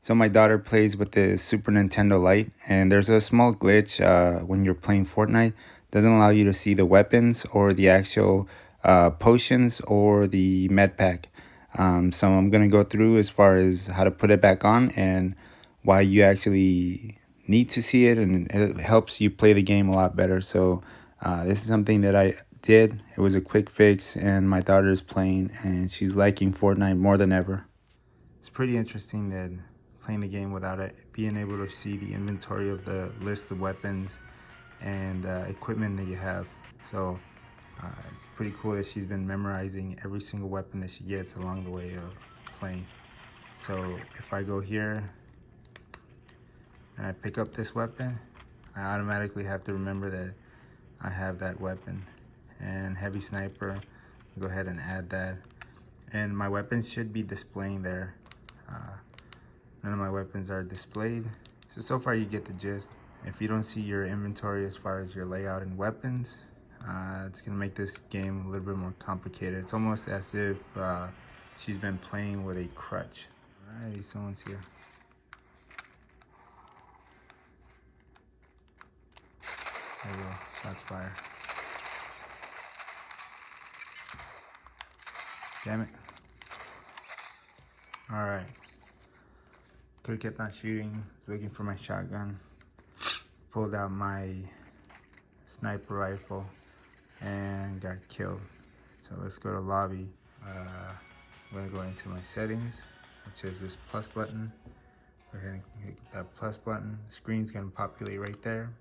So my daughter plays with the Super Nintendo Lite, and there's a small glitch when you're playing Fortnite. Doesn't allow you to see the weapons or the actual potions or the med pack. So I'm gonna go through as far as how to put it back on and why you actually need to see it, and it helps you play the game a lot better. So this is something that I did. It was a quick fix, and my daughter is playing, and she's liking Fortnite more than ever. It's pretty interesting that playing the game without it, being able to see the inventory of the list of weapons and equipment that you have. So it's pretty cool that she's been memorizing every single weapon that she gets along the way of playing. So if I go here and I pick up this weapon, I automatically have to remember that I have that weapon. And heavy sniper, go ahead and add that. And my weapons should be displaying there. None of my weapons are displayed. So far you get the gist. If you don't see your inventory as far as your layout and weapons, it's gonna make this game a little bit more complicated. It's almost as if she's been playing with a crutch. Alrighty, someone's here. There we go, shots fired. Damn it. Alright. Could've kept on shooting. Was looking for my shotgun. Pulled out my sniper rifle and got killed. So let's go to lobby. I'm gonna go into my settings, which is this plus button. Go ahead and hit that plus button. The screen's gonna populate right there.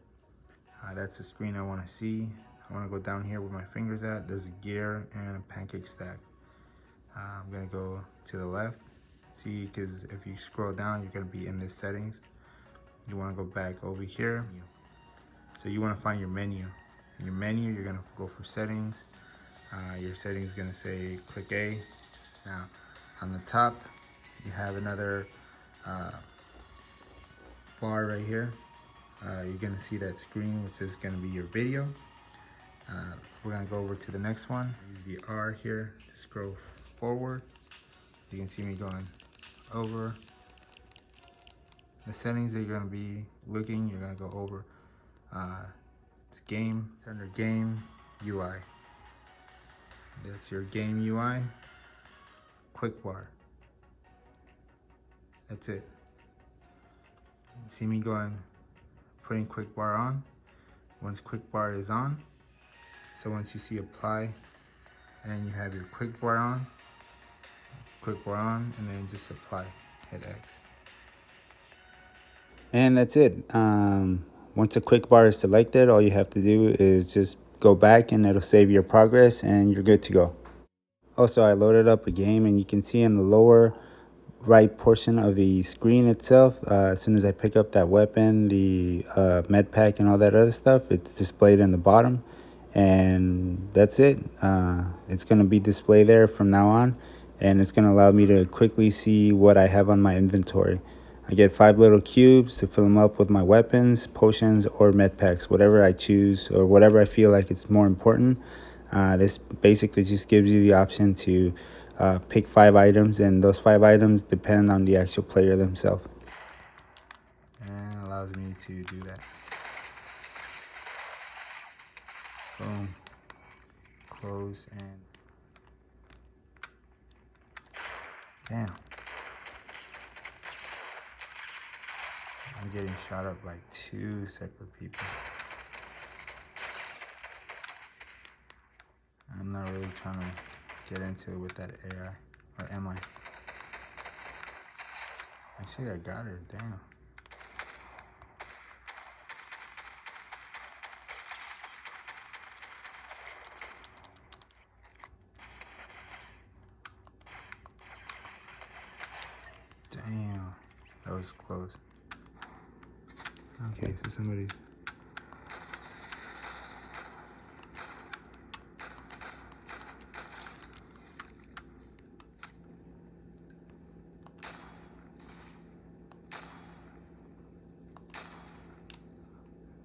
That's the screen I wanna see. I wanna go down here where my finger's at. There's a gear and a pancake stack. I'm gonna go to the left. See, because if you scroll down, you're gonna be in the settings. You wanna go back over here. So you wanna find your menu. In your menu, you're gonna go for settings. Your settings is gonna say click A. Now, on the top, you have another bar right here. You're gonna see that screen, which is gonna be your video. We're gonna go over to the next one. Use the R here to scroll forward. You can see me going over. The settings that you're gonna be looking, you're gonna go over. It's game, it's under game UI. That's your game UI. Quick bar. That's it. You see me going, putting quick bar on. Once quick bar is on, so once you see apply, and you have your quick bar on, and then just apply, hit X. And that's it. Once a quick bar is selected, all you have to do is just go back and it'll save your progress and you're good to go. Also, I loaded up a game, and you can see in the lower right portion of the screen itself, as soon as I pick up that weapon, the med pack and all that other stuff, it's displayed in the bottom. And that's it. It's going to be displayed there from now on, and it's going to allow me to quickly see what I have on my inventory. I get 5 little cubes to fill them up with my weapons, potions, or med packs, whatever I choose or whatever I feel like it's more important. This basically just gives you the option to pick 5 items, and those 5 items depend on the actual player themselves. And allows me to do that. Boom. Close and... Damn. I'm getting shot up by 2 separate people. I'm not really trying to get into it with that AI. Or am I? Actually, I got her. Damn. Damn. That was close. Okay, so somebody's...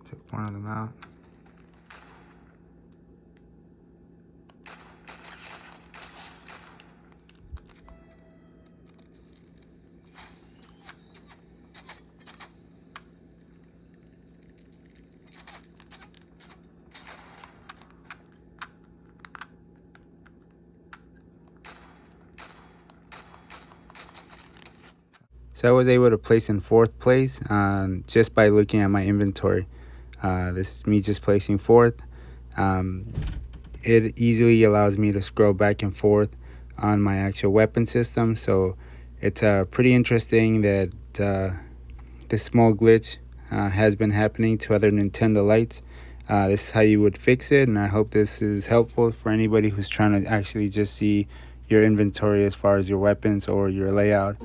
Took one of them out. So I was able to place in fourth place just by looking at my inventory. This is me just placing fourth. Um, it easily allows me to scroll back and forth on my actual weapon system. So it's pretty interesting that this small glitch has been happening to other Nintendo lights. This is how you would fix it, and I hope this is helpful for anybody who's trying to actually just see your inventory as far as your weapons or your layout.